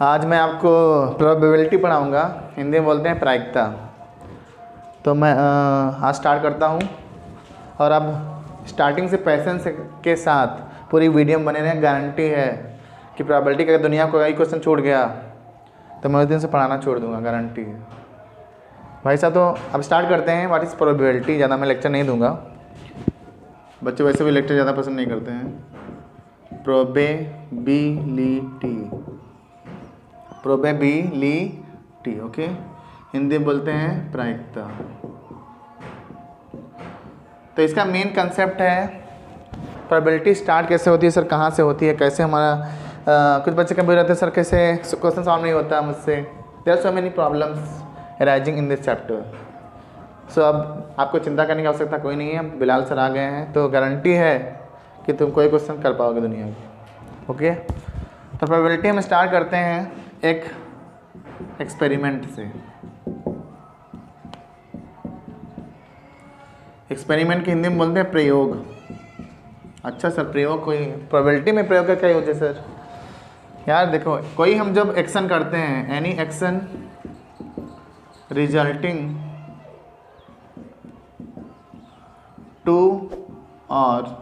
आज मैं आपको प्रोबेबिलिटी पढ़ाऊँगा, हिंदी में बोलते हैं प्रायिकता। तो मैं आज स्टार्ट करता हूँ और अब स्टार्टिंग से पेशेंस के साथ पूरी वीडियो में बने रहें। गारंटी है कि प्रोबेबिलिटी का दुनिया को कोई क्वेश्चन छूट गया तो मैं उस दिन से पढ़ाना छोड़ दूँगा, गारंटी है भाई साहब। तो अब स्टार्ट करते हैं। What is probability. ज़्यादा मैं लेक्चर नहीं दूँगा, बच्चे वैसे भी लेक्चर ज़्यादा पसंद नहीं करते हैं। प्रोबेबिलिटी ओके, हिंदी में बोलते हैं प्रायिकता। तो इसका मेन कंसेप्ट है प्रोबेबिलिटी स्टार्ट कैसे होती है सर, कहाँ से होती है, कैसे हमारा कुछ बच्चे कभी रहते हैं सर कैसे क्वेश्चन सॉल्व नहीं होता मुझसे। There are so many problems arising in this chapter. So अब आपको चिंता करने की आवश्यकता कोई नहीं है, बिलाल सर आ गए हैं तो गारंटी है कि तुम कोई क्वेश्चन कर पाओगे दुनिया में। ओके, तो प्रोबेबिलिटी हम स्टार्ट करते हैं एक एक्सपेरिमेंट से। एक्सपेरिमेंट की हिंदी में बोलते हैं प्रयोग। अच्छा सर, प्रयोग कोई प्रोबेबिलिटी में प्रयोग का क्या यूज है सर? यार देखो, कोई हम जब एक्शन करते हैं, एनी एक्शन रिजल्टिंग टू और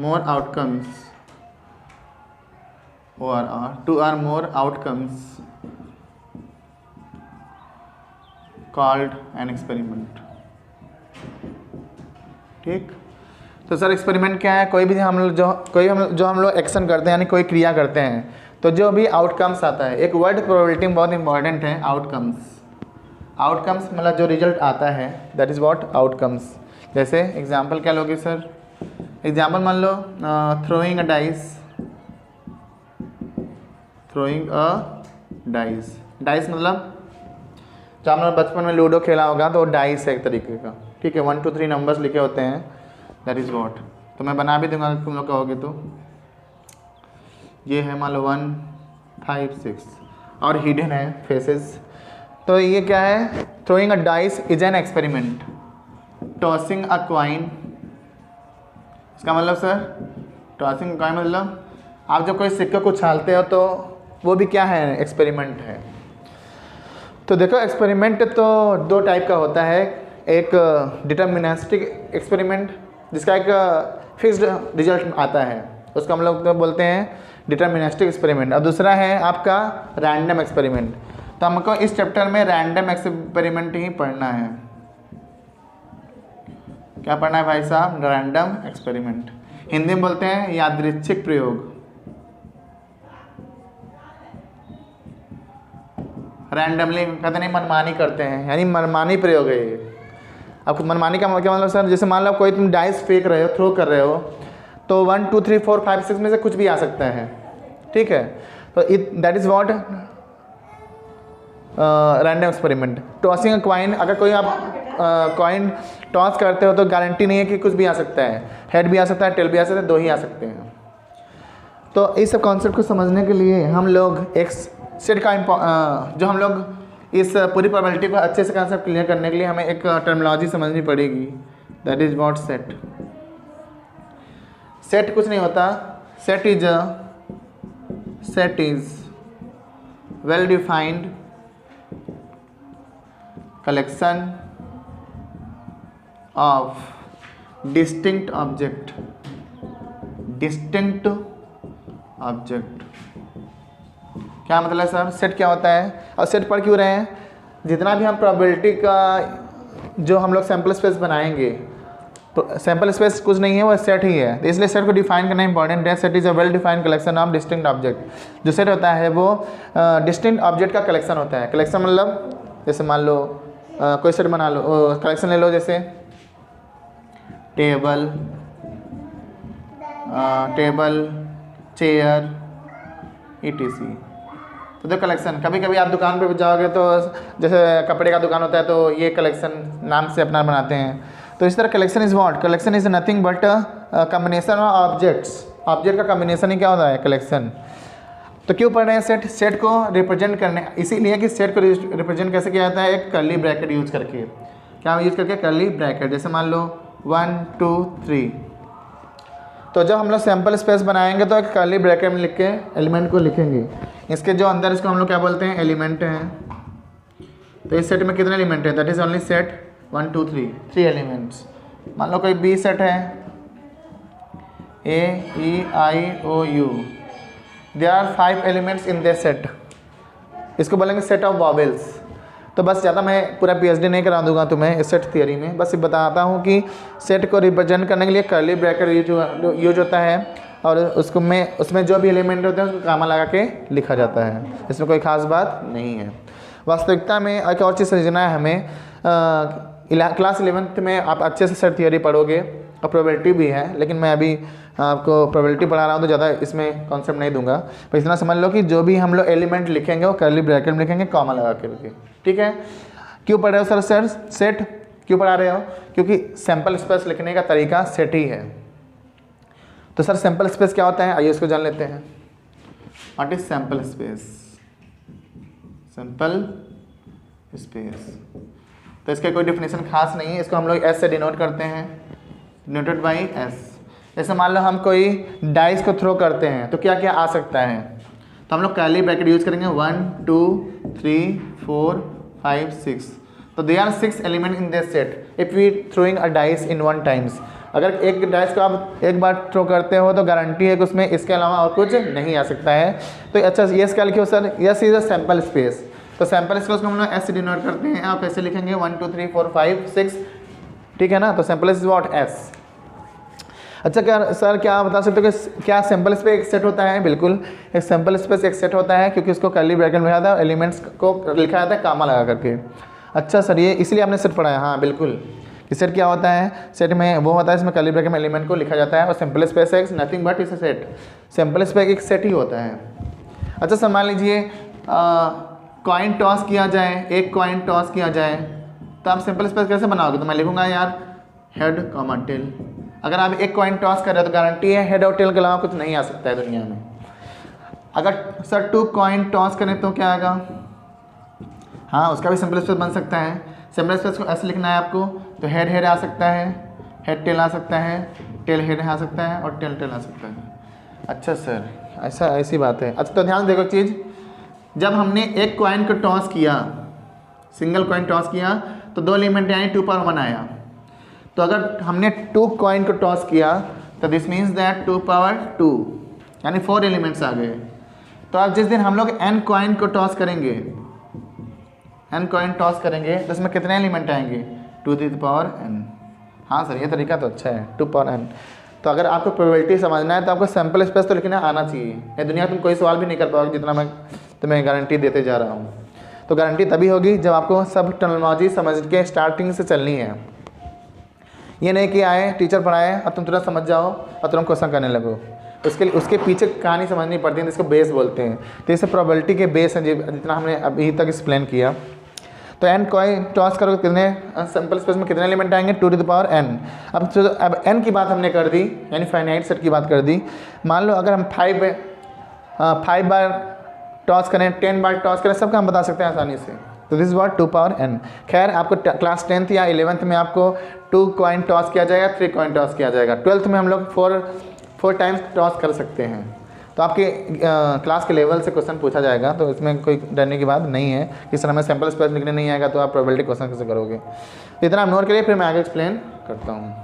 more outcomes or two or more outcomes called an experiment। ठीक, तो सर एक्सपेरिमेंट क्या है? कोई भी हम लोग एक्शन करते हैं यानी कोई क्रिया करते हैं तो जो भी आउटकम्स आता है, एक वर्ड प्रोबेबिलिटी में बहुत इंपॉर्टेंट है, आउटकम्स। आउटकम्स मतलब जो रिजल्ट आता है, दैट इज़ व्हाट आउटकम्स। जैसे एग्जांपल क्या लोगे सर? एग्जांपल मान लो थ्रोइंग अ डाइस। डाइस मतलब जब हम लोग बचपन में लूडो खेला होगा तो डाइस है एक तरीके का, ठीक है। 1 2 3 नंबर्स लिखे होते हैं, दैट इज़ व्हाट। तो मैं बना भी दूंगा तुम लोग कहोगे तो। ये है मान लो 1 5 6 और हिडन है फेसेस। तो ये क्या है? Throwing a dice is an experiment. Tossing a coin, इसका मतलब सर टॉसिंग अ क्वाइन मतलब आप जब कोई सिक्के को उछालते हो तो वो भी क्या है? एक्सपेरिमेंट है। तो देखो एक्सपेरिमेंट तो दो टाइप का होता है। एक डिटर्मिनिस्टिक एक्सपेरिमेंट जिसका एक फिक्स्ड रिजल्ट आता है, उसको हम लोग तो बोलते हैं डिटर्मिनिस्टिक एक्सपेरिमेंट। और दूसरा है आपका रैंडम एक्सपेरिमेंट। तो हमको इस चैप्टर में रैंडम एक्सपेरिमेंट ही पढ़ना है। क्या पढ़ना है भाई साहब? Random experiment. हिंदी में बोलते हैं यादृच्छिक प्रयोग। रैंडमली कहते नहीं, मनमानी करते हैं, यानी मनमानी प्रयोग है ये। अब मनमानी का क्या मतलब सर? जैसे मान लो कोई तुम डाइस फेंक रहे हो, थ्रो कर रहे हो, तो 1 2 3 4 5 6 में से कुछ भी आ सकता है, ठीक है। तो that is what random experiment. Tossing a coin, अगर कोई आप कॉइन टॉस करते हो तो गारंटी नहीं है कि कुछ भी आ सकता है, हेड भी आ सकता है, टेल भी आ सकता है, दो ही आ सकते हैं। तो इस सब कॉन्सेप्ट को समझने के लिए हम लोग एक सेट का जो हम लोग इस पूरी प्रोबेबिलिटी को अच्छे से कॉन्सेप्ट क्लियर करने के लिए हमें एक टर्मिनोलॉजी समझनी पड़ेगी, that is what set. Set कुछ नहीं होता, set is well defined collection of distinct object. क्या मतलब है सर? सेट क्या होता है और सेट पढ़ क्यों रहे हैं? जितना भी हम प्रोबेबिलिटी का जो हम लोग सैम्पल स्पेस बनाएंगे, तो सैम्पल स्पेस कुछ नहीं है, वो सेट ही है। तो इसलिए सेट को डिफाइन करना इंपॉर्टेंट है। Set is a well defined collection of distinct object. जो सेट होता है वो डिस्टिंक्ट ऑब्जेक्ट का कलेक्शन होता है। कलेक्शन मतलब जैसे मान लो कोई सेट बना लो, कलेक्शन ले लो, जैसे टेबल, चेयर, ETC। तो जो कलेक्शन, कभी कभी आप दुकान पे जाओगे तो जैसे कपड़े का दुकान होता है तो ये कलेक्शन नाम से अपना बनाते हैं। तो इस तरह collection is what? Collection is nothing but combination of objects. Object का कम्बिनेशन ही क्या होता है? कलेक्शन। तो क्यों पढ़ रहे हैं सेट? सेट को रिप्रेजेंट करने, इसीलिए कि सेट को रिप्रेजेंट कैसे किया जाता है? एक कर्ली ब्रैकेट यूज करके। क्या यूज करके? Curly bracket. जैसे मान लो 1 2 3, तो जब हम लोग सैम्पल स्पेस बनाएंगे तो एक कर्ली ब्रैकेट में लिख के एलिमेंट को लिखेंगे। इसके जो अंदर इसको हम लोग क्या बोलते हैं, एलिमेंट हैं। तो इस सेट में कितने एलिमेंट हैं, that is only set 1 2 3, 3 elements. मान लो कोई बी सेट है, AEIOU, there are 5 elements in this set, इसको बोलेंगे सेट ऑफ वॉवेल्स। तो बस ज़्यादा मैं पूरा PhD नहीं करा दूंगा तुम्हें इस सेट थियरी में, बस ये बताता हूँ कि सेट को रिप्रेजेंट करने के लिए कर्ली ब्रैकेट यूज होता है और उसमें जो भी एलिमेंट होते हैं उसको कामा लगा के लिखा जाता है, इसमें कोई ख़ास बात नहीं है। वास्तविकता में एक और चीज़ समझना है हमें, क्लास 11th में आप अच्छे से सेट थियरी पढ़ोगे और प्रोबेबिलिटी भी है, लेकिन मैं अभी आपको प्रोबेबिलिटी पढ़ा रहा हूँ तो ज़्यादा इसमें कॉन्सेप्ट नहीं दूंगा। पर इतना समझ लो कि जो भी हम लोग एलिमेंट लिखेंगे वो कर्ली ब्रैकेट में लिखेंगे कॉमा लगा करके, ठीक है। क्यों पढ़ रहे हो सर सेट क्यों पढ़ा रहे हो, क्योंकि सैम्पल स्पेस लिखने का तरीका सेट ही है। तो सर सैम्पल स्पेस क्या होता है, आइए इसको जान लेते हैं। What is sample space, sample space तो इसका कोई डेफिनेशन खास नहीं है, इसको हम लोग S से डिनोट करते हैं, डिनोटेड बाई S। जैसे मान लो हम कोई डाइस को थ्रो करते हैं तो क्या क्या आ सकता है, तो हम लोग कर्ली ब्रैकेट यूज करेंगे 1 2 3 4 5 6। तो they are 6 element in this set if we throwing a dice in 1 times. अगर एक डाइस को आप एक बार थ्रो करते हो तो गारंटी है कि उसमें इसके अलावा और कुछ नहीं आ सकता है। तो अच्छा यस क्या लिखे हो sir, yes is a sample space. तो सैम्पल स्पेस को हम लोग S से डिनोट करते हैं, आप ऐसे लिखेंगे 1 2 3 4 5 6, ठीक है ना। तो सैम्पल स्पेस व्हाट S। अच्छा क्या सर क्या आप बता सकते हो कि क्या सैम्पल स्पेस एक सेट होता है, बिल्कुल एक सैम्पल स्पेस एक सेट होता है, क्योंकि उसको कर्ली ब्रैकेट में लिखा था, एलिमेंट्स को लिखा जाता है कामा लगा करके। अच्छा सर ये इसलिए आपने सेट पढ़ा है, हाँ बिल्कुल। कि सेट क्या होता है, सेट में वो होता है इसमें कर्ली ब्रैकेट में एलिमेंट को लिखा जाता है, और सैम्पल स्पेस एक nothing but is a set, sample space एक सेट ही होता है। अच्छा सर मान लीजिए कॉइन टॉस किया जाए, एक कॉइन टॉस किया जाए तो आप सिंपल स्पेस कैसे बनाओगे, तो मैं लिखूंगा यार हेड कॉमा टेल। अगर आप एक कॉइन टॉस कर रहे हो तो गारंटी है हेड और टेल के अलावा कुछ नहीं आ सकता है दुनिया में। अगर सर 2 कॉइन टॉस करें तो क्या आएगा, हाँ उसका भी सिंपल स्पेस बन सकता है। सिंपल स्पेस को ऐसे लिखना है आपको, तो हेड हेड आ सकता है, हेड टेल आ सकता है, टेल हेड आ सकता है और टेल टेल आ सकता है। अच्छा सर ऐसी बात है। अच्छा तो ध्यान देखो चीज़, जब हमने एक कॉइन को टॉस किया, सिंगल कॉइन टॉस किया तो 2 एलिमेंट यानी 2 पावर 1 आया। तो अगर हमने 2 कॉइन को टॉस किया तो दिस मीन्स दैट 2 पावर 2 यानी 4 एलिमेंट्स आ गए। तो अब जिस दिन हम लोग n कॉइन को टॉस करेंगे, n कॉइन टॉस करेंगे तो इसमें कितने एलिमेंट आएंगे, 2 to the power n। हाँ सर ये तरीका तो अच्छा है, 2 power n। तो अगर आपको प्रोबेबिलिटी समझना है तो आपको सैम्पल स्पेस तो लिखना आना चाहिए, ये दुनिया तुम कोई सवाल भी नहीं कर पाओगे जितना मैं तुम्हें गारंटी देते जा रहा हूँ। तो गारंटी तभी होगी जब आपको सब टर्मिनोलॉजी समझ के स्टार्टिंग से चलनी है। ये नहीं कि आए टीचर पढ़ाए और तुम तुरंत समझ जाओ और तुरंत क्वेश्चन करने लगो, उसके पीछे कहानी समझनी पड़ती है, जिसको बेस बोलते हैं। तो इसे प्रोबेबिलिटी के बेस हैं जितना हमने अभी तक एक्सप्लेन किया। तो n कॉइन टॉस करो कितने सिंपल स्पेस में कितने एलिमेंट आएंगे, 2 to the power n। अब n की बात हमने कर दी, यानी फाइनाइट सेट की बात कर दी। मान लो अगर हम 5 बार टॉस करें, 10 बार टॉस करें, सब काम बता सकते हैं आसानी से। तो दिस वॉट 2 power n। खैर आपको क्लास 10th या 11th में आपको 2 कॉइन टॉस किया जाएगा, 3 कॉइन टॉस किया जाएगा। 12th में हम लोग 4 टाइम्स टॉस कर सकते हैं। तो आपके क्लास के लेवल से क्वेश्चन पूछा जाएगा, तो इसमें कोई डरने की बात नहीं है कि सर हमें सैम्पल स्पेस लिखने नहीं आएगा तो आप प्रोबेबिलिटी क्वेश्चन कैसे करोगे। तो इतना आप नोट करिए, फिर मैं आगे एक्सप्लेन करता हूँ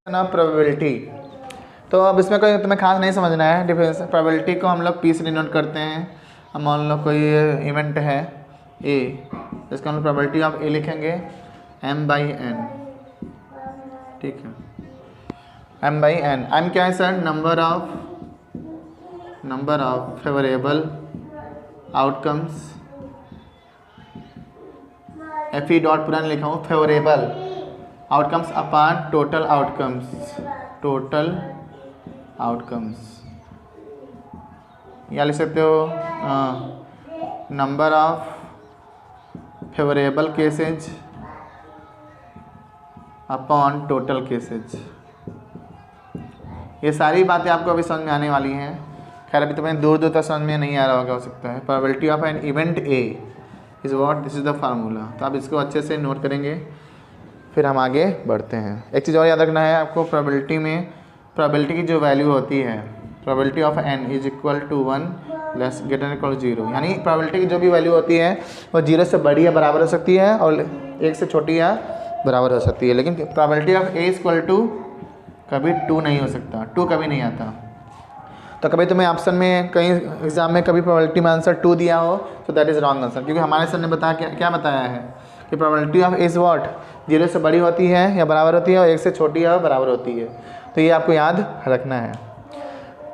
ना प्रोबेबिलिटी। तो अब इसमें कोई तुम्हें खास नहीं समझना है डिफरेंस। प्रोबेबिलिटी को हम लोग P से डिनोट करते हैं। हम मान लो कोई इवेंट है A, इसका हम लोग प्रोबेबिलिटी ऑफ A लिखेंगे m/n, ठीक है, m/n। m क्या है sir, number of favourable outcomes. FE dot पूरा लिखा हूँ, favourable outcomes upon total outcomes. या लिख सकते हो number of favourable cases upon total cases. ये सारी बातें आपको अभी समझ में आने वाली हैं। खैर अभी तुम्हें दूर तक समझ में नहीं आ रहा होगा, हो सकता है। Probability of an event A is what, this is the formula. तो आप इसको अच्छे से नोट करेंगे। फिर हम आगे बढ़ते हैं। एक चीज़ और याद रखना है आपको, प्रोबेबिलिटी में प्रोबेबिलिटी की जो वैल्यू होती है, probability of n is equal to 1 less greater equal 0, यानी प्रोबेबिलिटी की जो भी वैल्यू होती है वो 0 से बड़ी या बराबर हो सकती है और 1 से छोटी या बराबर हो सकती है। लेकिन probability of a equal to कभी 2 नहीं हो सकता, 2 कभी नहीं आता। तो कभी तुम्हें ऑप्शन में कहीं एग्जाम में कभी प्रोबेबिलिटी में आंसर 2 दिया हो तो दैट इज़ रॉन्ग आंसर, क्योंकि हमारे सर ने बताया क्या बताया है कि प्रोबेबिलिटी ऑफ इज व्हाट 0 से बड़ी होती है या बराबर होती है और 1 से छोटी या बराबर होती है। तो ये आपको याद रखना है।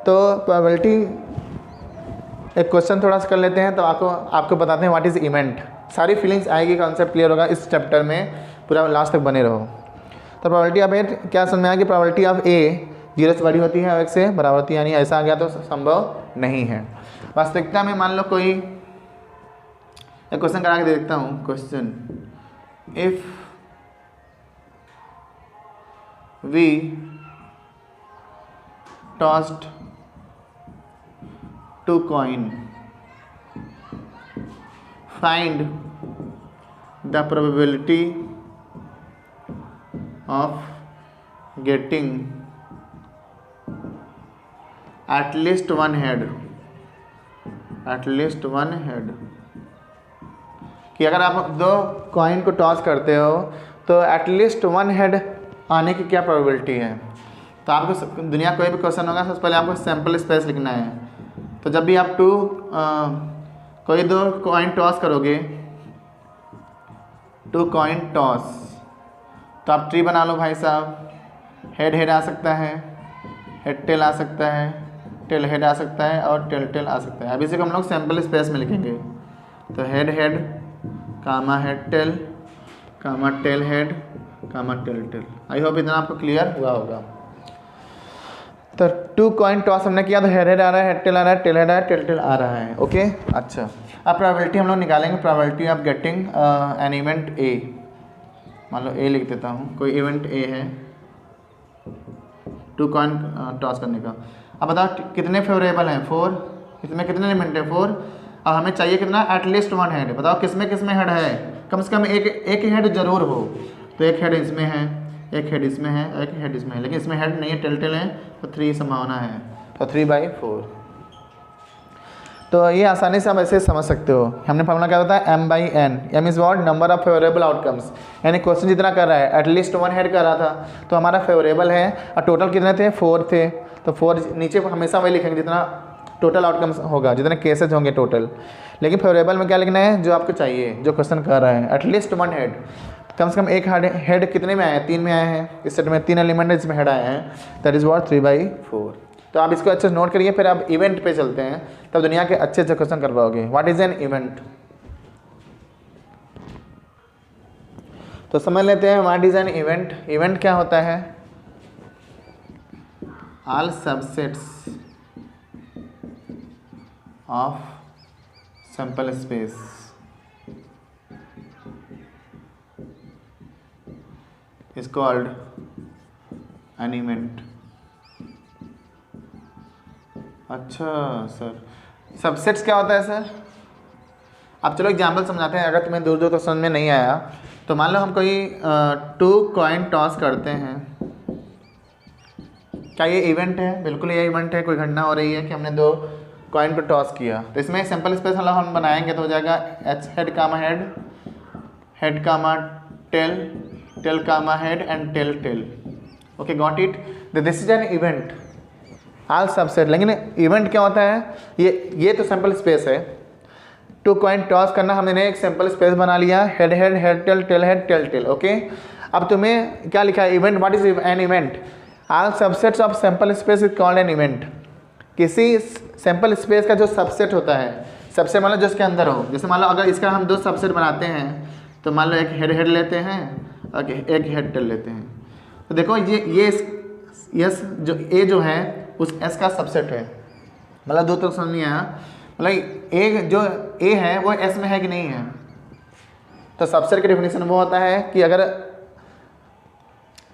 तो प्रोबेबिलिटी एक क्वेश्चन थोड़ा सा कर लेते हैं, तो आपको बताते हैं व्हाट इज़ इवेंट। सारी फीलिंग्स आएगी, कॉन्सेप्ट क्लियर होगा इस चैप्टर में, पूरा लास्ट तक बने रहो। तो प्रोबेबिलिटी ऑफ ए क्या समझ में आया कि प्रोबेबिलिटी ऑफ ए 0 से बड़ी होती है और 1 से बराबर होती है, यानी ऐसा आ गया तो संभव नहीं है। वास्तविकता में मान लो कोई एक क्वेश्चन करा के देखता हूँ। Question, if we tossed 2 coin find the probability of getting at least one head, कि अगर आप 2 कॉइन को टॉस करते हो तो एटलीस्ट 1 हेड आने की क्या प्रोबेबिलिटी है। तो आपको दुनिया कोई भी क्वेश्चन होगा सबसे पहले आपको सैम्पल स्पेस लिखना है। तो जब भी आप कोई 2 कॉइन टॉस करोगे, 2 कॉइन टॉस, तो आप ट्री बना लो भाई साहब। हेड हेड आ सकता है, हेड टेल आ सकता है, टेल हेड आ सकता है और टेल टेल आ सकता है। अब इसी को हम लोग सैम्पल स्पेस में लिखेंगे। तो head head comma head tail comma tail head comma tail tail. I hope इतना आपको क्लियर हुआ होगा। तो 2 कॉइन टॉस हमने किया, तो हेड हेड आ रहा है, हेड टेल आ रहा है, टेल हेड आ रहा है, टेल टेल आ रहा है। ओके, अच्छा, अब प्रोबेबिलिटी हम लोग निकालेंगे। Probability of getting an event A, मान लो ए लिख देता हूँ, कोई इवेंट ए है 2 कॉइन टॉस करने का। अब बताओ कितने फेवरेबल हैं, 4, इसमें कितने एलिमेंट है 4। अब हमें चाहिए कितना, एटलीस्ट 1 हेड। बताओ किसमें हेड है, कम से कम एक हेड जरूर हो। तो एक हेड इसमें है, एक हेड इसमें है, एक हेड इसमें है, लेकिन इसमें हेड नहीं है, टेल टेल है, तो 3 संभावना है, तो 3/4। तो ये आसानी से आप ऐसे समझ सकते हो। हमने फॉर्मूला क्या होता है, m/n। m is what, number of favourable outcomes, यानी क्वेश्चन जितना कर रहा है एटलीस्ट 1 हेड कर रहा था तो हमारा फेवरेबल है। और टोटल कितने थे, 4 थे, तो 4 नीचे हमेशा वही लिखेंगे जितना टोटल आउटकम्स होगा, जितने केसेज होंगे टोटल। लेकिन फेवरेबल में क्या लिखना है, जो आपको चाहिए, जो क्वेश्चन कर रहा है, एटलीस्ट 1 हेड, कम से कम एक हेड कितने में आया है, 3 में आए हैं। इस सेट में 3 एलिमेंट है जिसमें हेड आए हैं, दैट इज़ व्हाट 3/4। तो आप इसको अच्छे से नोट करिए, फिर आप इवेंट पे चलते हैं, तब दुनिया के अच्छे अच्छे क्वेश्चन कर पाओगे। व्हाट इज एन इवेंट, तो समझ लेते हैं what is an event. Event क्या होता है, all subsets of sample space is called an event. अच्छा सर, सबसेट्स क्या होता है सर? अब चलो एग्जाम्पल समझाते हैं, अगर तुम्हें दूर दूर तक समझ में नहीं आया तो मान लो हम कोई 2 कॉइन टॉस करते हैं, क्या ये इवेंट है? बिल्कुल ये इवेंट है। कोई घटना हो रही है कि हमने 2 कॉइन को टॉस किया, तो इसमें सिंपल स्पेस हम बनाएंगे तो हो जाएगा H head comma head, head comma tail, tail comma head and tail tail. Okay, got it. This is an event, all subset. लेकिन इवेंट क्या होता है, ये तो सैंपल स्पेस है। 2 कॉइन टॉस करना, हमने एक सैंपल स्पेस बना लिया, head head head tail tail head tail tail. Okay, अब तुम्हें क्या लिखा है, event. What is an event, all subsets of sample space is called an event. किसी सैंपल स्पेस का जो सबसेट होता है, सबसेट मतलब जो इसके अंदर हो, जैसे मान लो अगर इसका हम 2 सबसेट बनाते हैं तो मान लो एक हेड हेड लेते हैं और एक हेड टेल लेते हैं। तो देखो ये यस जो ए जो है उस एस का सबसेट है। मतलब 2 तो समझ नहीं आया, मतलब ए जो ए है वो एस में है कि नहीं है। तो सबसेट की डेफिनेशन वो होता है कि अगर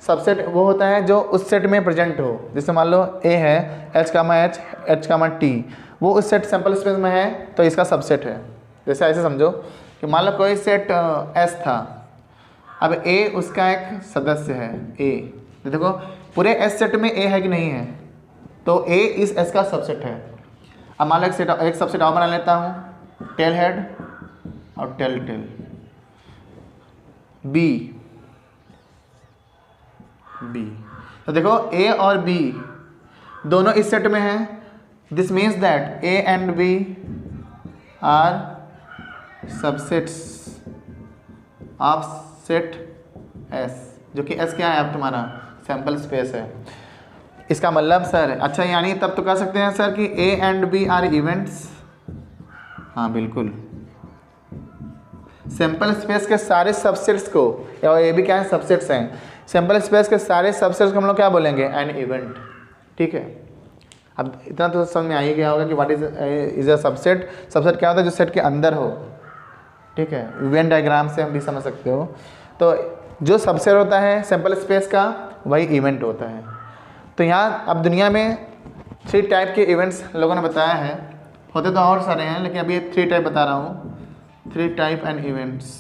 सबसेट वो होता है जो उस सेट में प्रेजेंट हो। जैसे मान लो ए है एच कामा एच, एच कामा टी, वो उस सेट सैंपल स्पेस में है तो इसका सबसेट है। जैसे ऐसे समझो कि मान लो कोई सेट एस था, अब ए उसका एक सदस्य है ए, देखो पूरे एस सेट में ए है कि नहीं है, तो ए इस एस का सबसेट है। अब मान लो एक सबसेट और बना लेता हूँ, टेल हेड और टेल टेल, बी बी, तो देखो ए और बी दोनों इस सेट में हैं, this means that A and B are subsets of set S, जो कि एस क्या है अब तुम्हारा सैम्पल स्पेस है। इसका मतलब सर, अच्छा यानी तब तो कह सकते हैं सर कि A and B are events, हाँ बिल्कुल, सैम्पल स्पेस के सारे सबसेट्स को, और ये भी क्या है सबसेट्स हैं, सैम्पल स्पेस के सारे सबसेट्स को हम लोग क्या बोलेंगे एन इवेंट। ठीक है, अब इतना तो समझ में आ ही गया होगा कि what is a subset. Subset क्या होता है, जो सेट के अंदर हो। ठीक है, वेन डायग्राम से हम भी समझ सकते हो। तो जो सबसेट होता है सैम्पल स्पेस का वही इवेंट होता है। तो यहाँ अब दुनिया में 3 टाइप के इवेंट्स लोगों ने बताया है, होते तो और सारे हैं लेकिन अभी 3 टाइप बता रहा हूँ, 3 टाइप एंड इवेंट्स।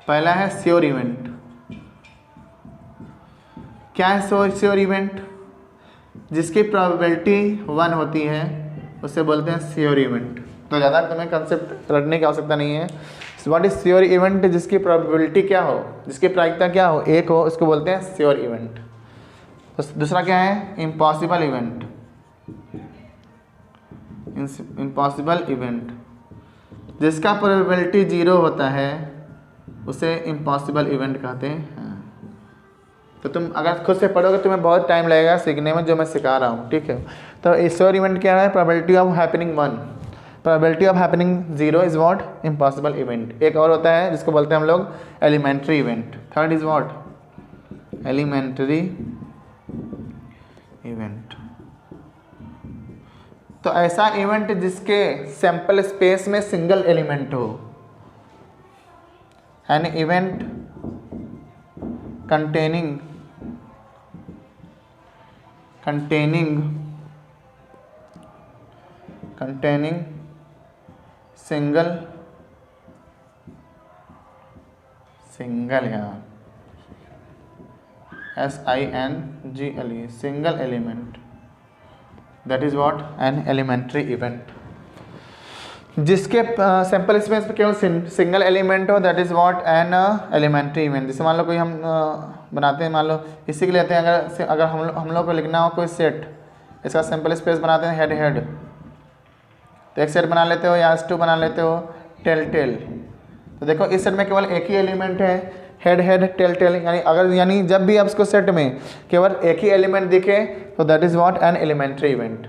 पहला है श्योर इवेंट। क्या है श्योर इवेंट? जिसकी प्रोबेबिलिटी 1 होती है उसे बोलते हैं श्योर इवेंट। तो ज़्यादा तुम्हें कंसेप्ट रटने की आवश्यकता नहीं है। What is sure event? जिसकी प्रोबेबिलिटी क्या हो, जिसकी प्रायिकता क्या हो, 1 हो, उसको बोलते हैं श्योर इवेंट। तो दूसरा क्या है? Impossible event. इम्पॉसिबल इवेंट जिसका प्रोबेबिलिटी 0 होता है उसे इम्पॉसिबल इवेंट कहते हैं। तो तुम अगर खुद से पढ़ोगे तुम्हें बहुत टाइम लगेगा सीखने में, जो मैं सिखा रहा हूँ। ठीक है, तो श्योर इवेंट क्या है? Probability of happening 1, probability of happening 0 is what? Impossible event. एक और होता है जिसको बोलते हैं हम लोग elementary event. Third is what? Elementary event. तो ऐसा इवेंट जिसके सैंपल स्पेस में सिंगल एलिमेंट हो। एन इवेंट containing single यहाँ SINGLE single element, that is what? an elementary event। जिसके सैंपल स्पेस में केवल सिंगल एलिमेंट हो, that is what? An elementary event. जैसे मान लो कोई हम बनाते हैं, मान लो इसी के लेते हैं, अगर हम लोग को लिखना हो कोई सेट, इसका सैंपल स्पेस बनाते हैं हेड हेड, तो एक सेट बना लेते हो या S2 बना लेते हो टेल टेल। तो देखो इस सेट में केवल एक ही एलिमेंट है, हेड हेड टेल टेल, यानी जब भी आप उसको सेट में केवल एक ही एलिमेंट दिखे तो that is what? An elementary event.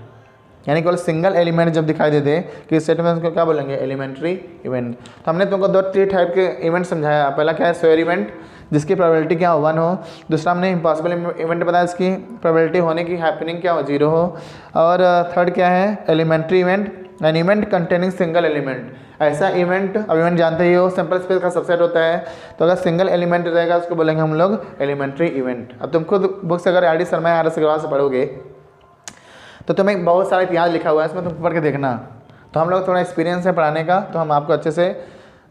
यानी केवल सिंगल एलिमेंट जब दिखाई दे दे कि इस सेट में उसको क्या बोलेंगे? Elementary event. तो हमने तुमको 2-3 टाइप के इवेंट समझाया। पहला क्या है? श्योर इवेंट जिसकी प्रोबेबिलिटी क्या हो? 1 हो। दूसरा हमने इम्पॉसिबल इवेंट बताया, इसकी प्रोबेबिलिटी होने की हैपनिंग क्या हो? 0 हो। और थर्ड क्या है? Elementary event, an event containing single element. ऐसा इवेंट, अब इवेंट जानते ही हो सैंपल स्पेस का सबसेट होता है, तो अगर सिंगल एलिमेंट रहेगा उसको बोलेंगे हम लोग एलिमेंट्री इवेंट। अब तुम खुद बुक से अगर RD शर्मा या RS अग्रवाल से पढ़ोगे तो तुम्हें बहुत सारा इतिहास लिखा हुआ है, इसमें तुम पढ़ के देखना। तो हम लोग थोड़ा एक्सपीरियंस है पढ़ाने का, तो हम आपको अच्छे से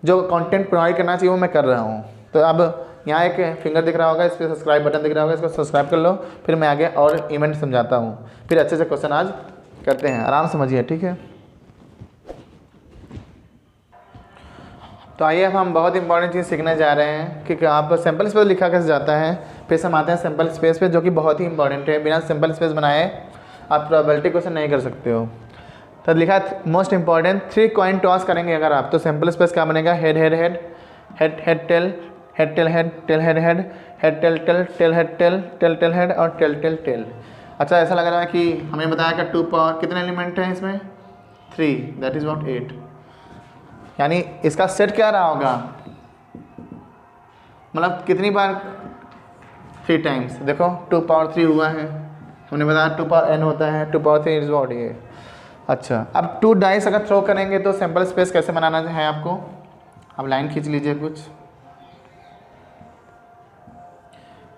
जो कंटेंट प्रोवाइड करना चाहिए वो मैं कर रहा हूँ। तो अब यहाँ एक फिंगर दिख रहा होगा, इस पर सब्सक्राइब बटन दिख रहा होगा, इसको सब्सक्राइब कर लो, फिर मैं आगे और इवेंट समझाता हूँ, फिर अच्छे से क्वेश्चन आज करते हैं, आराम समझिए। ठीक है, तो आइए अब हम बहुत इंपॉर्टेंट चीज़ सीखने जा रहे हैं कि आप सैंपल स्पेस लिखा कैसे जाता है। फिर हम आते हैं सैंपल स्पेस पे, जो कि बहुत ही इंपॉर्टेंट है। बिना सैंपल स्पेस बनाए आप प्रोबेबिलिटी क्वेश्चन नहीं कर सकते हो। तो लिखा मोस्ट इंपॉर्टेंट 3 कॉइन टॉस करेंगे अगर आप, तो सैंपल स्पेस क्या बनेगा? Head head head, head head tail, head tail head, tail head head, head tail tail, tail head tail, tail tail head और टेल टेल टेल। अच्छा, ऐसा लग रहा है कि हमें बताया कि 2 पावर कितने एलिमेंट हैं इसमें? 3, दैट इज व्हाट? 8। यानी इसका सेट क्या रहा होगा? मतलब कितनी बार? 3 टाइम्स। देखो 2 पावर 3 हुआ है, हमने बताया 2 पावर n होता है, 2 पावर 3 इज व्हाट? ये। अच्छा, अब 2 डाइस अगर थ्रो करेंगे तो सैंपल स्पेस कैसे बनाना है आपको? अब लाइन खींच लीजिए कुछ,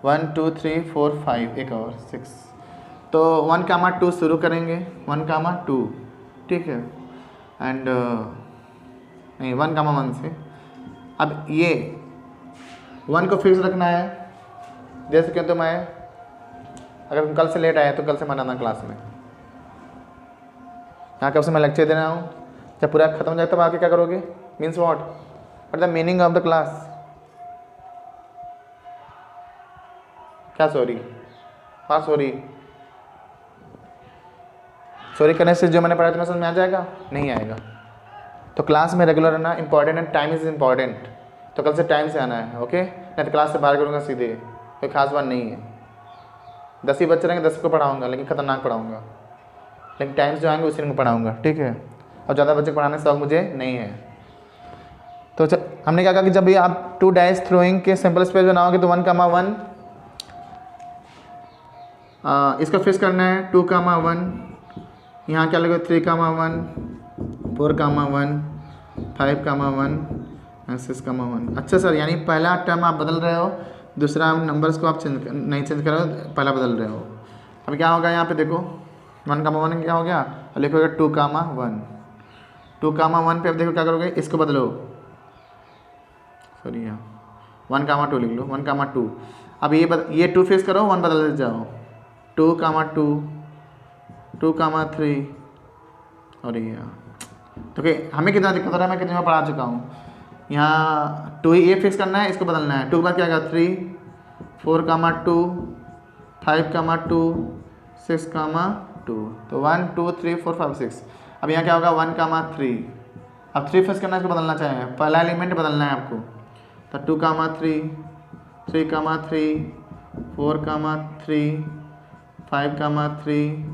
1 2 3 4 5, एक और 6। तो 1,2 शुरू करेंगे, 1,2, ठीक है, एंड नहीं 1,1 से अब ये 1 को फिक्स रखना है, जैसे कि तो मैं अगर तुम कल से लेट आए तो कल से मनाना क्लास में, यहाँ कब से मैं लेक्चर दे रहा हूँ, जब पूरा खत्म हो जाए तब आके क्या करोगे, means what the meaning of the class, क्या सॉरी, हाँ सॉरी करने से जो मैंने पढ़ा तुम्हें समझ में आ जाएगा, नहीं आएगा। तो क्लास में रेगुलर रहना इंपॉर्टेंट है, टाइम इज़ इंपॉर्टेंट, तो कल से टाइम से आना है, ओके, नहीं तो क्लास से बाहर करूँगा सीधे, कोई खास बात नहीं है। 10 ही बच्चे रहेंगे, 10 को पढ़ाऊँगा, लेकिन खतरनाक पढ़ाऊँगा, लेकिन टाइम से जो आएंगे उसी को पढ़ाऊँगा, ठीक है। और ज़्यादा बच्चे पढ़ाने का शौक मुझे नहीं है। तो हमने क्या कहा कि जब भी आप 2 डाइस थ्रोइंग के सिंपल स्पेस बनाओगे तो 1,1 इसका फिक्स करना है, 2,1 यहाँ क्या लगेगा, 3,1 4,1 5,1 एंड 6,1। अच्छा सर, यानी पहला टर्म आप बदल रहे हो, दूसरा नंबर्स को आप नहीं चेंज कर रहे हो, पहला बदल रहे हो। अब क्या होगा यहाँ पे देखो, 1,1 क्या हो गया, और लिखोगे 2,1 2,1 पे अब देखो क्या करोगे, इसको बदलो, सॉरी यहाँ 1,2 लिख लो, 1,2। अब ये 2 फिक्स करो, 1 बदल जाओ, 2,2 2,3 और ये तो हमें कितना दिक्कत हो रहा है, मैं कितने में पढ़ा चुका हूँ। यहाँ 2 ये फिक्स करना है, इसको बदलना है, 2 के बाद क्या आएगा 3 4,2 5,2 6,2 तो 1 2 3 4 5 6। अब यहाँ क्या होगा 1,3, अब 3 फिक्स करना है, इसको बदलना चाहिए, पहला एलिमेंट बदलना है आपको, तो 2,3 3,3 4,3 5,3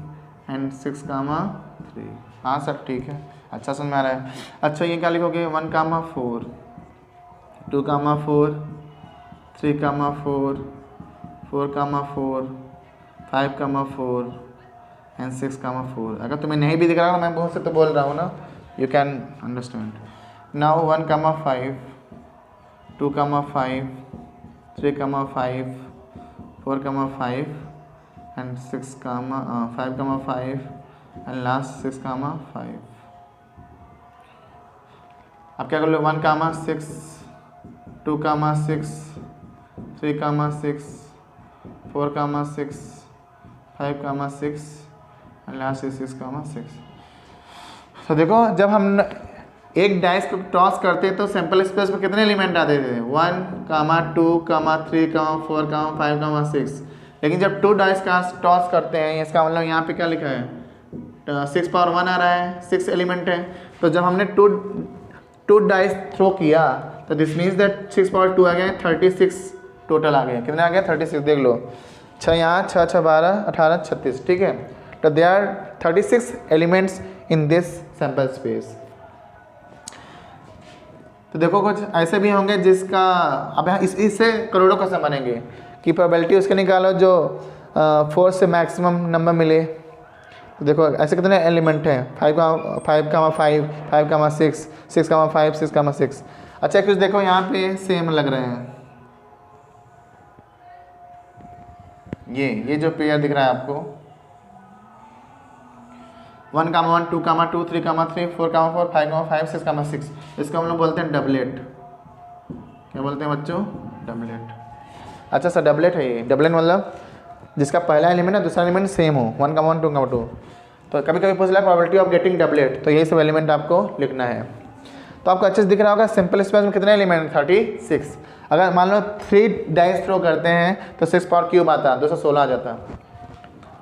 एंड 6,3। हाँ सर ठीक है, अच्छा समझ में आ रहा है। अच्छा ये क्या लिखोगे, 1,4 2,4 3,4 4,4 5,4 एंड 6,4। अगर तुम्हें नहीं भी दिख रहा मैं बहुत से तो बोल रहा हूँ ना, you can understand. Now 1,5 2,5 3,5 4,5 and 5,5 and last 6,5। अब क्या कर लो, 1,6 2,6 3,6 4,6 5,6 and last is 6,6। तो देखो जब हम एक डाइस को टॉस करते तो सैंपल स्पेस में कितने एलिमेंट आते थे, 1,2,3,4,5,6। लेकिन जब 2 डाइस का टॉस करते हैं, इसका मतलब यहाँ पे क्या लिखा है, 6 पावर 1 आ रहा है, 6 एलिमेंट है। तो जब हमने 2 डाइस थ्रो किया तो दिस मीन्स दैट 6 पावर 2 आ गया, 36 टोटल आ गया। कितने आ गया, 36। देख लो 6 यहाँ 6 6 12 18 36, ठीक है। तो they are 36 elements in this sample space. तो देखो कुछ ऐसे भी होंगे जिसका अब यहाँ इससे करोड़ों क्वेश्चन बनेंगे कि प्रोबेबिलिटी उसके निकालो जो 4 से मैक्सिमम नंबर मिले। तो देखो ऐसे कितने एलिमेंट हैं, 5,5 5,6 6,5 6,6। अच्छा कुछ देखो यहाँ पे सेम लग रहे हैं, ये जो पेयर दिख रहा है आपको 1,1 2,2 3,3 4,4 5,5 6,6, इसको हम लोग बोलते हैं डबलेट। क्या बोलते हैं बच्चों, डबलेट। अच्छा सर डबलेट है ये, डबलेट मतलब जिसका पहला एलिमेंट है दूसरा एलिमेंट सेम हो, 1,1 2,2। तो कभी कभी पूछ लिया प्रोबेबिलिटी ऑफ गेटिंग डबलेट, तो यही सब एलिमेंट आपको लिखना है। तो आपको अच्छे से दिख रहा होगा सिंपल स्पेस में कितने एलिमेंट, 36। अगर मान लो 3 डाइस थ्रो करते हैं तो 6 पावर क्यूब आता, 216 आ जाता।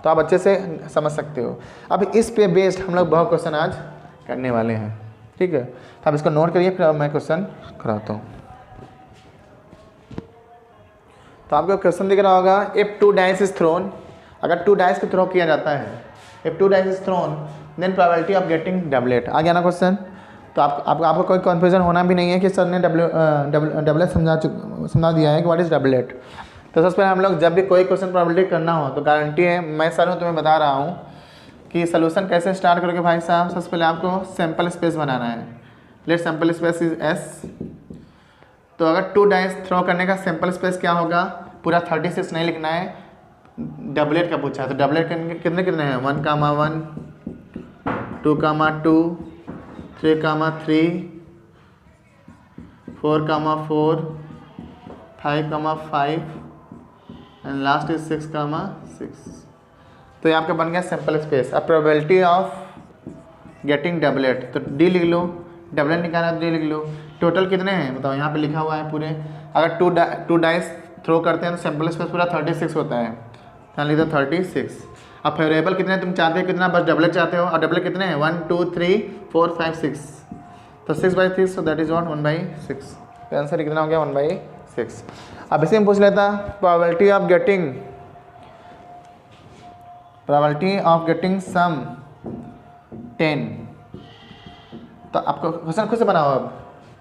तो आप अच्छे से समझ सकते हो। अब इस पे बेस्ड हम लोग बहुत क्वेश्चन आज करने वाले हैं, ठीक है। तो आप इसको नोट करिए, फिर मैं क्वेश्चन कराता हूँ। तो आपको क्वेश्चन दिख रहा होगा, इफ 2 डाइस इज थ्रोन, अगर 2 डाइस को थ्रो किया जाता है, if 2 dice is thrown then probability of getting doublet. आ गया ना क्वेश्चन। तो आपको कोई कन्फ्यूजन होना भी नहीं है कि सर ने डबलेट समझा दिया है कि व्हाट इज़ डबलेट। तो सबसे पहले हम लोग जब भी कोई क्वेश्चन प्रोबेबिलिटी करना हो तो गारंटी है, मैं सर हूँ तुम्हें बता रहा हूँ कि सोल्यूशन कैसे स्टार्ट करोगे भाई साहब। सबसे पहले आपको सैंपल स्पेस बनाना है। Let sample space is S। तो अगर 2 डाइस थ्रो करने का सैंपल स्पेस क्या होगा, पूरा 36 नहीं लिखना है, डबलेट का पूछा है। तो डबलेट कितने कितने हैं, 1,1 2,2 3,3 4, 5, एंड लास्ट इज 6, 6। तो ये आपका बन गया सिंपल स्पेस। अब प्रोबेबिलिटी ऑफ गेटिंग डबलेट, तो डी लिख लो, डबलेट निकालना है तो डी लिख लो। टोटल कितने हैं बताओ, यहाँ पे लिखा हुआ है पूरे। अगर टू डाइस थ्रो करते हैं तो सिंपल स्पेस पूरा 36 होता है, तो लिख दो 36। अब फेवरेबल कितने तुम चाहते हो, कितना बस डबलेट चाहते हो, और डबलेट कितने हैं 1, 2, 3, 4, 5, 6, तो 6/3, सो दैट इज व्हाट 1/6। तो आंसर कितना हो गया 1/6। अब इसे हम पूछ लेता प्रोबेबिलिटी ऑफ गेटिंग सम 10। तो आपको क्वेश्चन खुद से बनाओ। अब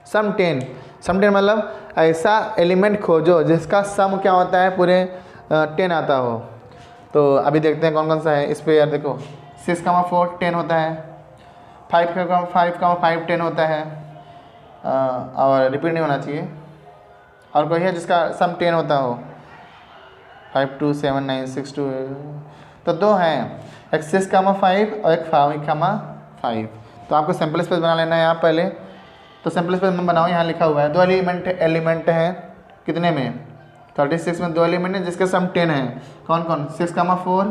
सम 10 मतलब ऐसा एलिमेंट खोजो जिसका सम क्या होता है पूरे 10 आता हो। तो अभी देखते हैं कौन कौन सा है इस पे। यार देखो 6, 4 10 होता है, 5, 5 10 होता है, और रिपीट नहीं होना चाहिए। और कोई है जिसका सम 10 होता हो, 5, 2, 7, 9, 6, 2। तो दो हैं, एक 6, 5 और एक 5, 5। तो आपको सिंपल स्पेस बना लेना है यहाँ पहले। तो सिंपल स्पेस में बनाओ, यहाँ लिखा हुआ है 2 एलिमेंट है कितने में 36 में 2 एलिमेंट है जिसके सम 10 है। कौन कौन 6, 4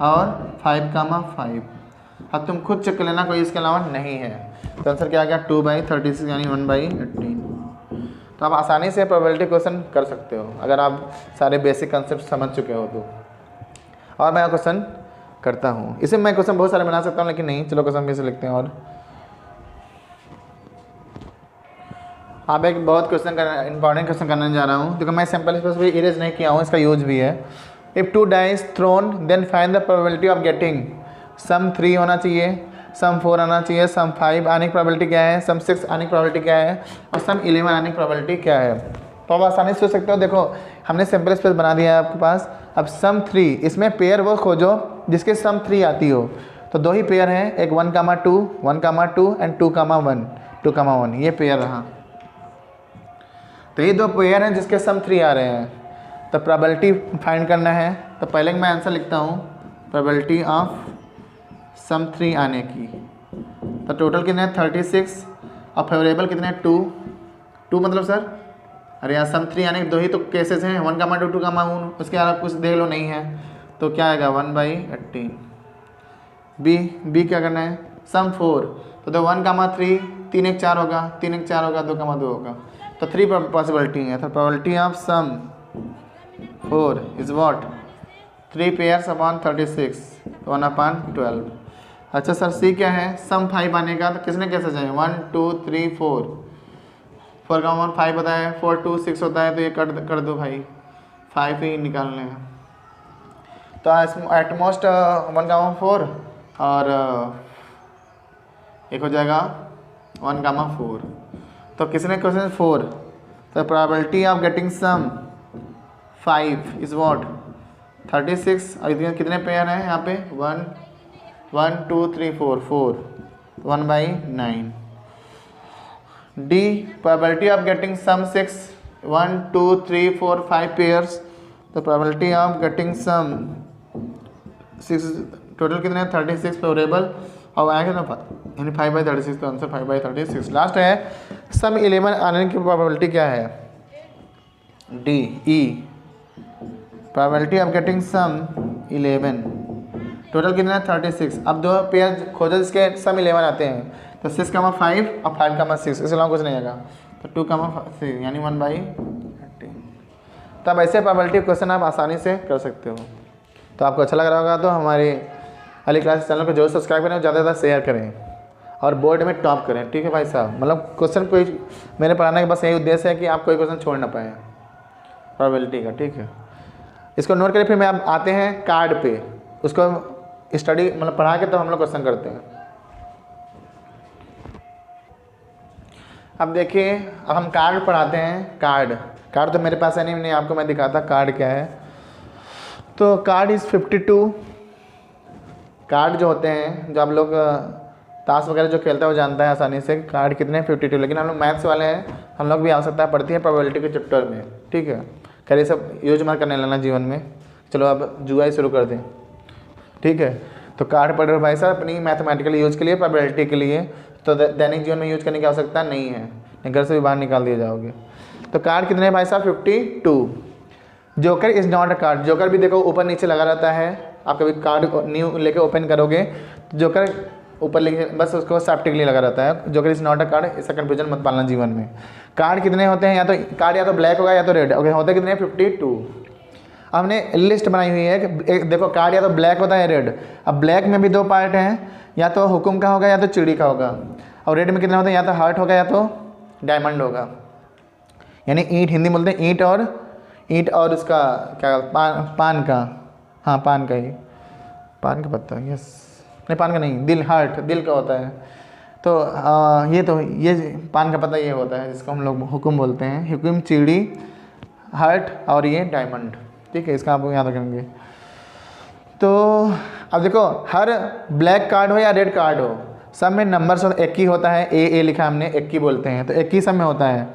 और 5, 5। अब तुम खुद चेक कर लेना, कोई इसके अलावा नहीं है। तो आंसर क्या आ गया 2/36 यानी 1/18। तो आप आसानी से प्रोबेबिलिटी क्वेश्चन कर सकते हो अगर आप सारे बेसिक कंसेप्ट समझ चुके हो तो। और मैं क्वेश्चन करता हूँ, इसे मैं क्वेश्चन बहुत सारे बना सकता हूँ लेकिन नहीं, चलो क्वेश्चन कैसे लिखते हैं। और आप एक बहुत इंपॉर्टेंट क्वेश्चन करने जा रहा हूँ। देखो मैं सिंपल स्पेस भी इरेज नहीं किया हूँ, इसका यूज भी है। If 2 dice thrown then find the probability of getting sum 3 होना चाहिए, सम 4 आना चाहिए, सम 5 आने की प्रोबेबिलिटी क्या है, सम 6 आने की प्रोबेबिलिटी क्या है, और सम 11 आने की प्रोबेबिलिटी क्या है। तो आप आसानी से सोच सकते हो। देखो हमने सिंपल स्पेस बना दिया है आपके पास। अब सम 3, इसमें पेयर वो खोजो जिसके सम 3 आती हो। तो 2 ही पेयर हैं, एक 1, 2, 1, 2 एंड 2, 1, 2, 1, ये पेयर रहा। तो ये 2 पेयर हैं जिसके सम 3 आ रहे हैं। तो प्रोबेबिलिटी फाइंड करना है। तो पहले मैं आंसर लिखता हूँ प्रोबेबिलिटी ऑफ सम 3 आने की। तो टोटल कितने हैं 36, और फेवरेबल कितने हैं 2 मतलब सर अरे यार सम 3 आने के 2 ही तो केसेस हैं, 1, 2, 2, 1, उसके अलावा कुछ देख लो नहीं है। तो क्या आएगा 1/18। बी क्या करना है सम 4। तो 1, 3, 3, 1, 4 होगा, 3, 1, 4 होगा, 2, 2 होगा। तो 3 पॉसिबिलिटी है। तो probability of sum 4 is what 3 pairs upon 36, 1/12। अच्छा सर सी क्या है सम 5 आने का। तो किसने कैसे जाए 1, 2, 3, 4 का 5 होता है, 4, 2, 6 होता है। तो ये कर दो भाई, 5 ही निकालने हैं। तो एटमोस्ट 1, 4 और एक हो जाएगा 1, 4। तो किसने क्वेश्चन 4। तो probability of getting sum 5 is what 36। और कितने पेयर हैं यहाँ पे 1, 2, 3, 4 1/9। The probability of getting sum 6 1, 2, 3, 4, 5 pairs. तो probability of getting sum 6 total कितने हैं 36 फेवरेबल और आएगा ना यानी 5/36। तो आंसर 5/36। लास्ट है सम 11 आने की प्रोबेबिलिटी क्या है D E probability of getting sum 11 total कितना है 36। अब 2 पेयर खोजो जिसके सम 11 आते हैं। तो 6, 5 और 5, 6 इसके अलावा कुछ नहीं आएगा। तो 2, 6 यानी 1/18। तो अब ऐसे प्रोबेबिलिटी क्वेश्चन आप आसानी से कर सकते हो। तो आपको अच्छा लग रहा होगा तो हमारे अली क्लास चैनल को जरूर सब्सक्राइब करें और ज़्यादा से ज़्यादा शेयर करें और बोर्ड में टॉप करें। ठीक है भाई साहब, मतलब क्वेश्चन कोई मेरे पढ़ाने का बस यही उद्देश्य है कि आप कोई क्वेश्चन छोड़ ना पाएँ प्रोबेबिलिटी का। ठीक है, इसको नोट करें। फिर मैं आप आते हैं कार्ड पे, उसको स्टडी मतलब पढ़ा के तो हम लोग क्वेश्चन करते हैं। अब देखिए, अब हम कार्ड पढ़ाते हैं। कार्ड तो मेरे पास है नहीं आपको मैं दिखाता कार्ड क्या है। तो कार्ड इज़ 52। कार्ड जो होते हैं, जो आप लोग ताश वगैरह जो खेलता है वो जानता है आसानी से कार्ड कितने 52। लेकिन हम लोग मैथ्स वाले हैं, हम लोग भी आवश्यकता पड़ती है प्रोबेबिलिटी के चैप्टर में। ठीक है, खैर सब यूज मत करने लेना जीवन में। चलो अब जुआ ही शुरू कर दें। ठीक है, तो कार्ड पढ़ रहे हो भाई साहब अपनी मैथमेटिकल यूज़ के लिए, प्रोबेबिलिटी के लिए। तो दैनिक जीवन में यूज करने की आवश्यकता नहीं है। घर से भी बाहर निकाल दिए जाओगे। तो कार्ड कितने हैं भाई साहब? 52। Joker is not a card. Joker भी देखो ऊपर नीचे लगा रहता है। आप कभी कार्ड न्यू लेके ओपन करोगे तो जोकर ऊपर लिखे, बस उसको सेप्टिकली लगा रहता है। Joker is not a card, इसका कन्फ्यूजन मत पालना जीवन में। कार्ड कितने होते हैं? या तो कार्ड या तो ब्लैक होगा या तो रेड। ओके, होते कितने हैं? 52। हमने लिस्ट बनाई हुई है कि देखो कार्ड या तो ब्लैक होता है रेड। अब ब्लैक में भी दो पार्ट हैं, या तो हुकुम का होगा या तो चिड़ी का होगा। और रेड में कितने होते हैं? या तो हार्ट होगा या तो डायमंड होगा। यानी ईंट, हिंदी बोलते हैं ईंट और उसका क्या पान का, हाँ पान का ही, पान का पत्ता, यस नहीं पान का नहीं, दिल, हार्ट दिल का होता है। तो ये पान का पत्ता ये होता है जिसको हम लोग हुकुम बोलते हैं। हुकुम, चिड़ी, हार्ट और ये डायमंड। ठीक है, इसका आप याद रखेंगे। तो अब देखो हर ब्लैक कार्ड हो या रेड कार्ड हो, सब में नंबर्स एक ही होता है। ए लिखा हमने, एक ही बोलते हैं, तो एक ही सब में होता है।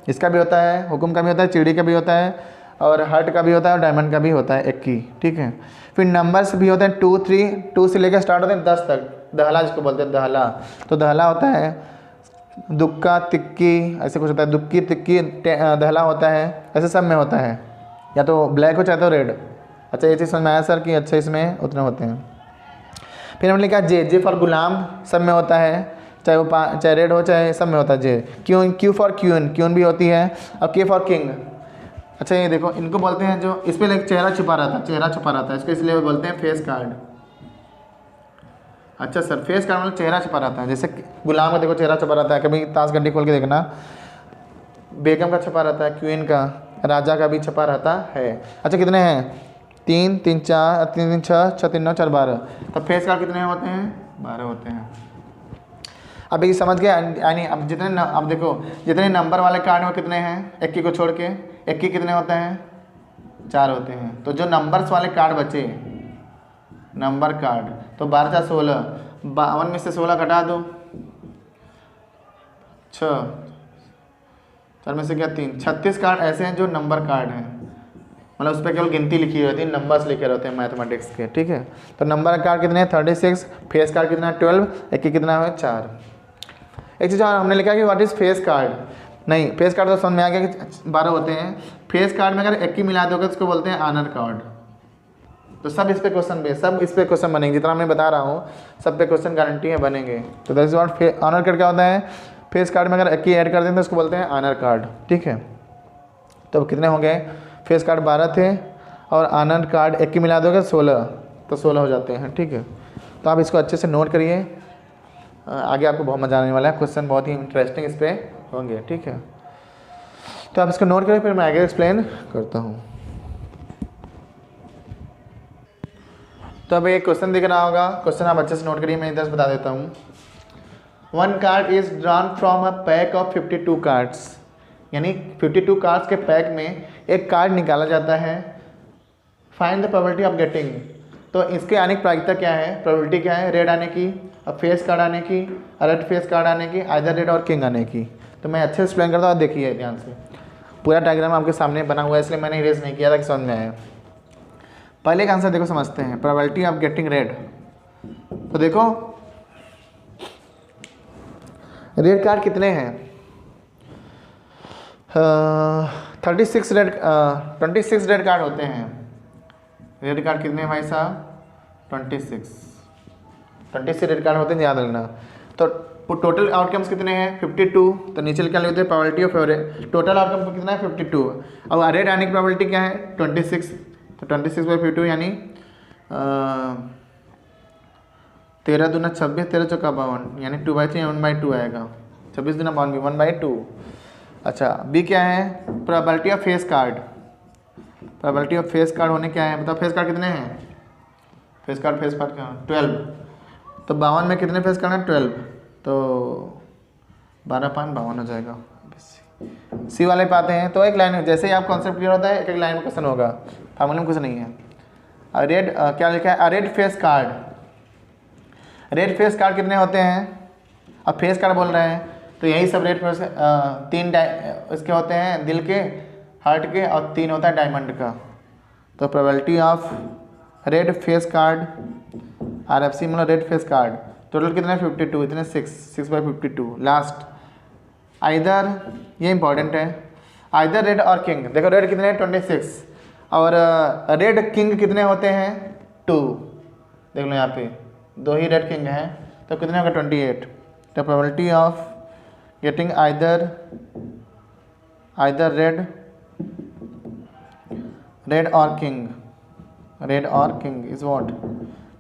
इसका भी होता है, हुकुम का भी होता है, चिड़ी का भी होता है, और हार्ट का भी होता है, और डायमंड का भी होता है, एक ही। ठीक है, फिर नंबर्स भी होते हैं 2, 3, 2 से लेकर स्टार्ट होते हैं 10 तक। दहला जिसको बोलते हैं दहला, तो दहला होता है दुक्का, तिक्की, ऐसे कुछ होता है, दुक्की, तिक्की, दहला होता है, ऐसे सब में होता है। या तो ब्लैक हो चाहे तो रेड। अच्छा ये चीज़ समझ में आया सर कि अच्छा इसमें उतने होते हैं। फिर हमने लिखा जे फॉर गुलाम, सब में होता है, चाहे वो चाहे रेड हो चाहे सब में होता है जे। क्यू फॉर क्यून भी होती है, और के फॉर किंग। अच्छा ये देखो इनको बोलते हैं जो इस पर एक चेहरा छुपा रहता है, इसको इसलिए बोलते हैं फेस कार्ड। अच्छा सर, फेस कार्ड मतलब चेहरा छुपा रहता है। जैसे गुलाम का देखो चेहरा छुपा रहता है, कभी ताश गड्डी खोल के देखना, बेगम का छुपा रहता है, क्वीन का, राजा का भी छुपा रहता है। अच्छा कितने हैं? 3, 3, 4, 3, 3, 6, 6, 3, 9, 4, 12। तब फेस कार्ड कितने होते हैं? 12 होते हैं। अब ये समझ गए? यानी अब अब देखो जितने नंबर वाले कार्ड में कितने हैं, 21 को छोड़ के 21 कितने होते हैं? 4 होते हैं। तो जो नंबर्स वाले कार्ड बचे, नंबर कार्ड, तो 12, 4, 16, 52 में से 16 घटा दो, 6, 4 में से क्या 3, 36 कार्ड ऐसे हैं जो नंबर कार्ड हैं। मतलब उस पर केवल गिनती लिखी होती है, नंबर्स लिखे रहते हैं मैथमेटिक्स के। ठीक है, तो नंबर कार्ड कितने हैं? 36, फेस कार्ड कितना है? 12, एक कितना है? 4। एक चीज़ और हमने लिखा कि व्हाट इज़ फेस कार्ड। नहीं, फेस कार्ड तो समझ में आ गया कि 12 होते हैं। फेस कार्ड में अगर 21 मिला दोगे तो उसको बोलते हैं ऑनर कार्ड। तो सब इस पे क्वेश्चन बनेंगे, जितना मैं बता रहा हूँ सब पे क्वेश्चन गारंटी है बनेंगे। तो that is what honour card क्या होता है? फेस कार्ड में अगर 21 ऐड कर दें तो उसको बोलते हैं ऑनर कार्ड। ठीक है, तो कितने हो गए? फेस कार्ड 12 थे और ऑनर कार्ड 21 मिला दोगे 16, तो 16 हो जाते हैं। ठीक है, तो आप इसको अच्छे से नोट करिए, आगे आपको बहुत मजा आने वाला है। क्वेश्चन बहुत ही इंटरेस्टिंग इस पर होंगे। ठीक है, तो आप इसको नोट करिए, फिर मैं आगे एक्सप्लेन करता हूँ। तो अब एक क्वेश्चन दिख रहा होगा, क्वेश्चन आप अच्छे से नोट करिए, मैं इधर से बता देता हूँ। 1 card is drawn from a pack of 52 cards, यानी 52 कार्ड्स के पैक में एक कार्ड निकाला जाता है। Find the probability of getting, तो इसके आने की प्रायिकता क्या है? प्रोबेबिलिटी क्या है? रेड आने की, और फेस कार्ड आने की, रेड फेस कार्ड आने की, आइदर रेड और किंग आने की। तो मैं अच्छे से एक्सप्लेन करता हूँ, देखिए ध्यान से। पूरा डायग्राम आपके सामने बना हुआ है, इसलिए मैंने इरेज नहीं किया था कि समझ में आए। पहले एक आंसर देखो, समझते हैं। प्रोबेबिलिटी ऑफ गेटिंग रेड, तो देखो रेड कार्ड कितने हैं? 26 रेड कार्ड होते हैं। रेड कार्ड कितने हैं भाई साहब? 26 रेड कार्ड होते हैं, याद रखना। तो टोटल आउटकम्स कितने हैं? 52। तो नीचे लिखा लेते हैं प्रोबेबिलिटी ऑफ टोटल आउटकम कितना है? 52। अब रेड आने की प्रोबेबिलिटी क्या है? 26। तो 26/52 यानी 13 दूना 26, 13 चौका 52, यानी 2/3 1/2 आएगा। 26 दूना 52 1/2। अच्छा, बी क्या है? Probability of face card. Probability of face card होने क्या है? बताओ, फेस कार्ड कितने हैं? फेस कार्ड क्या? 12। तो 52 में कितने फेस कार्ड हैं? 12। तो 12/52 हो जाएगा। सी वाले पाते हैं, तो एक लाइन, जैसे ही आप कॉन्सेप्ट क्लियर होता है एक एक लाइन में क्वेश्चन होगा, फार्मूला में कुछ नहीं है। रेड क्या लिखा है? Red face card. Red face card कितने होते हैं? अब फेस कार्ड बोल रहे हैं तो यही सब रेड फेस 3 इसके होते हैं, दिल के, हार्ट के, और 3 होता है डायमंड का। तो probability of red face card, RFC मतलब रेड फेस कार्ड, टोटल कितने? 52, इतने 6/52 लास्ट। आइदर, ये इंपॉर्टेंट है, आइदर रेड और किंग। देखो रेड कितने हैं 26 और रेड किंग कितने होते हैं 2। देख लो यहाँ पे 2 ही रेड किंग हैं तो कितने होगा 28। The probability of getting either red और किंग इज व्हाट,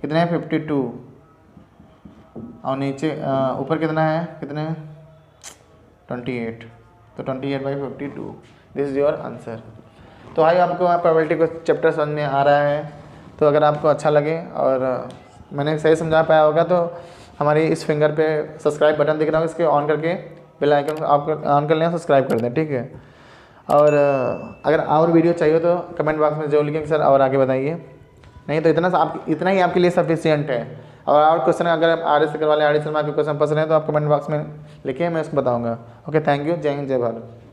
कितने हैं 52 और नीचे ऊपर कितना है, कितने 28, तो 28/52 दिस इज योर आंसर। तो भाई आपको प्रोबेबिलिटी को चैप्टर समझ में आ रहा है, तो अगर आपको अच्छा लगे और मैंने सही समझा पाया होगा तो हमारी इस फिंगर पे सब्सक्राइब बटन दिख रहा होगा, इसके ऑन करके बेल आइकन आप ऑन कर लें, सब्सक्राइब कर दें, ठीक है। और अगर और वीडियो चाहिए तो कमेंट बॉक्स में जरूर लिखें कि सर और आगे बताइए, नहीं तो इतना ही आपके लिए सफिशियंट है। और क्वेश्चन अगर आर एस वाले आर डी शर्मा के क्वेश्चन पसंद है तो आप कमेंट बॉक्स में लिखिए, मैं उसको बताऊंगा। ओके, थैंक यू, जय हिंद, जय भारत।